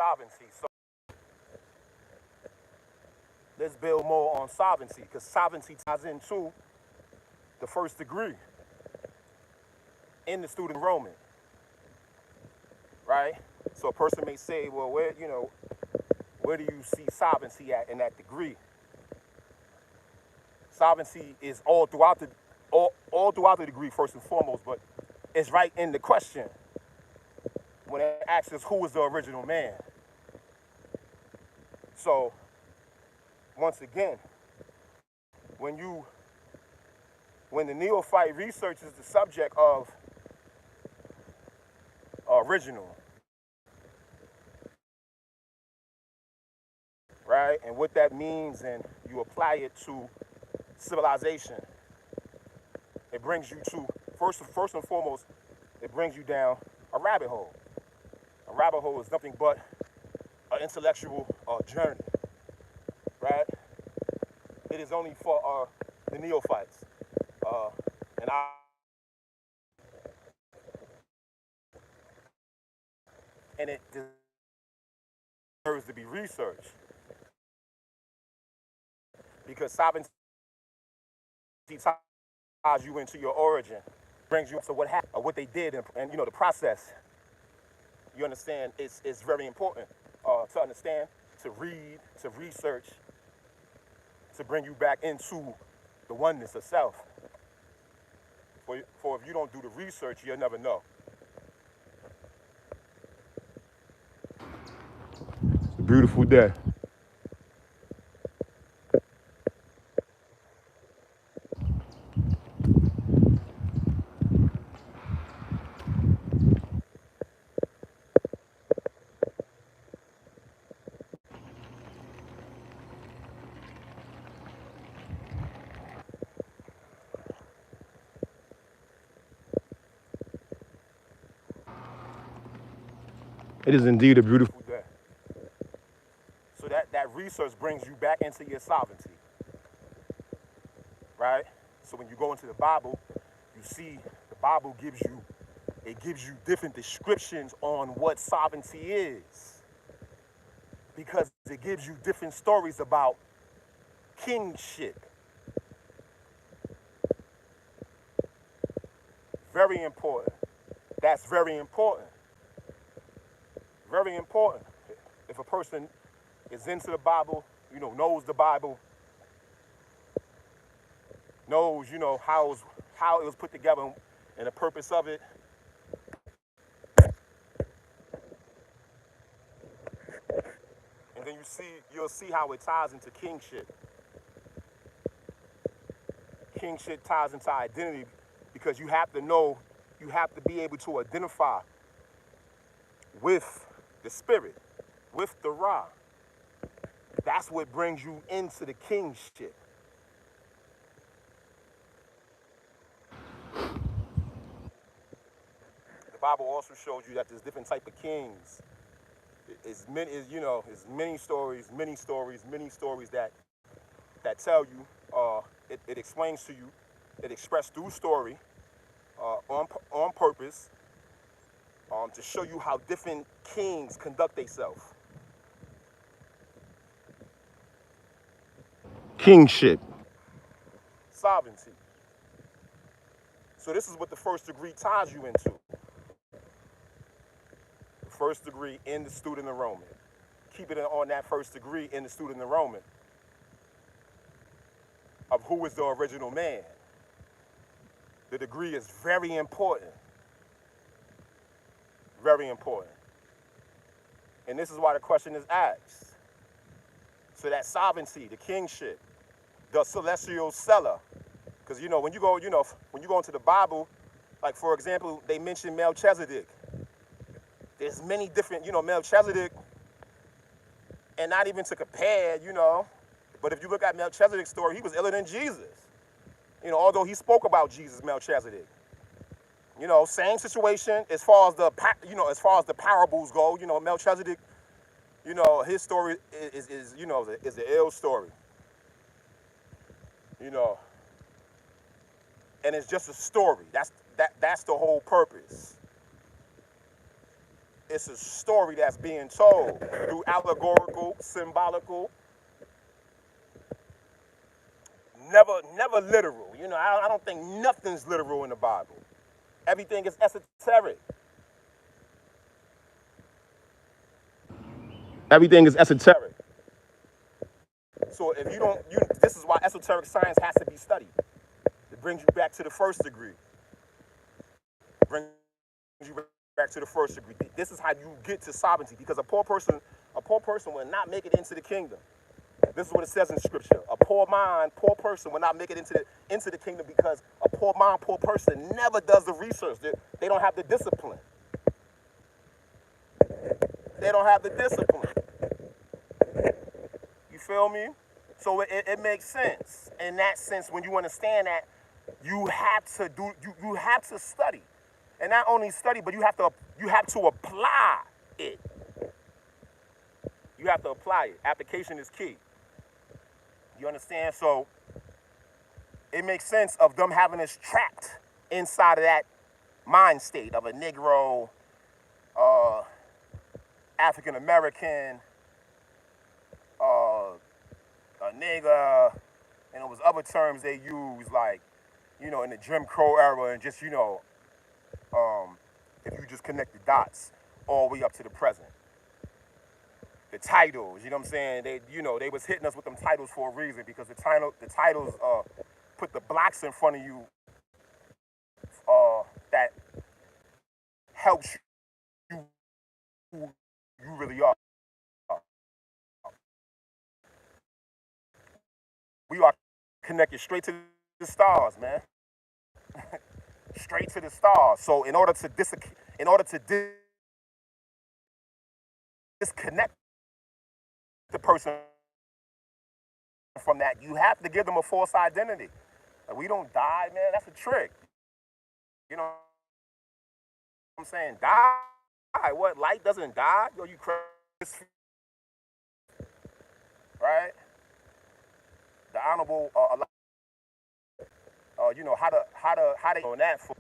sovereignty. So let's build more on sovereignty, because sovereignty ties into the first degree in the student enrollment, right? So a person may say, well, where do you see sovereignty at in that degree? Sovereignty is all throughout the degree, first and foremost, but it's right in the question when it asks us who is the original man. So once again, when the neophyte researches the subject of original, right, and what that means, and you apply it to civilization, it brings you to, first and foremost, it brings you down a rabbit hole. A rabbit hole is nothing but an intellectual journey, right? It is only for the neophytes. And it deserves to be researched, because sovereignty ties you into your origin, brings you to what happened, what they did, and the process. You understand? It's very important to understand, to read, to research, to bring you back into the oneness of self. For if you don't do the research, you'll never know. It's a beautiful day. It is indeed a beautiful day. So that research brings you back into your sovereignty, right? So when you go into the Bible, you see the Bible gives you different descriptions on what sovereignty is, because it gives you different stories about kingship. Very important. That's very important. Very important. If a person is into the Bible, knows the Bible, knows, how it was put together and the purpose of it. And then you'll see how it ties into kingship. Kingship ties into identity, because you have to be able to identify with the spirit, with the Ra. That's what brings you into the kingship. The Bible also shows you that there's different type of kings. It's many stories that tell you, it explains to you, it expressed through story, on purpose, to show you how different kings conduct themselves. Kingship, sovereignty. So this is what the first degree ties you into. The first degree in the student enrollment. Keep it on that first degree in the student enrollment of who is the original man. The degree is very important. Very important. And this is why the question is asked. So that sovereignty, the kingship, the celestial seller. Because when you go into the Bible, like for example, they mention Melchizedek. There's many different, Melchizedek, and not even to compare, but if you look at Melchizedek's story, he was iller than Jesus. Although he spoke about Jesus, Melchizedek. Same situation as far as the parables go. Melchizedek, his story is the ill story. And it's just a story. That's the whole purpose. It's a story that's being told through allegorical, symbolical, never literal. You know, I don't think nothing's literal in the Bible. Everything is esoteric. Everything is esoteric. So if you don't, this is why esoteric science has to be studied. It brings you back to the first degree. It brings you back to the first degree. This is how you get to sovereignty, because a poor person will not make it into the kingdom. This is what it says in scripture. A poor mind, poor person will not make it into the kingdom, because a poor mind, poor person never does the research. They don't have the discipline. They don't have the discipline. You feel me? So it makes sense. In that sense, when you understand that, you have to study. And not only study, but you have to apply it. You have to apply it. Application is key. You understand? So it makes sense of them having us trapped inside of that mind state of a Negro, African American, a nigga, and it was other terms they use, like, you know, in the Jim Crow era, and just, you know, if you just connect the dots all the way up to the present. The titles, you know what I'm saying? They was hitting us with them titles for a reason, because the titles put the blocks in front of you that helps you who you really are. We are connected straight to the stars, man. Straight to the stars. So in order to disconnect the person from that, you have to give them a false identity. Like, we don't die, man. That's a trick. You know what I'm saying? Die. What? Light doesn't die? Yo, you crazy, right? The honorable, you know, how to on that for.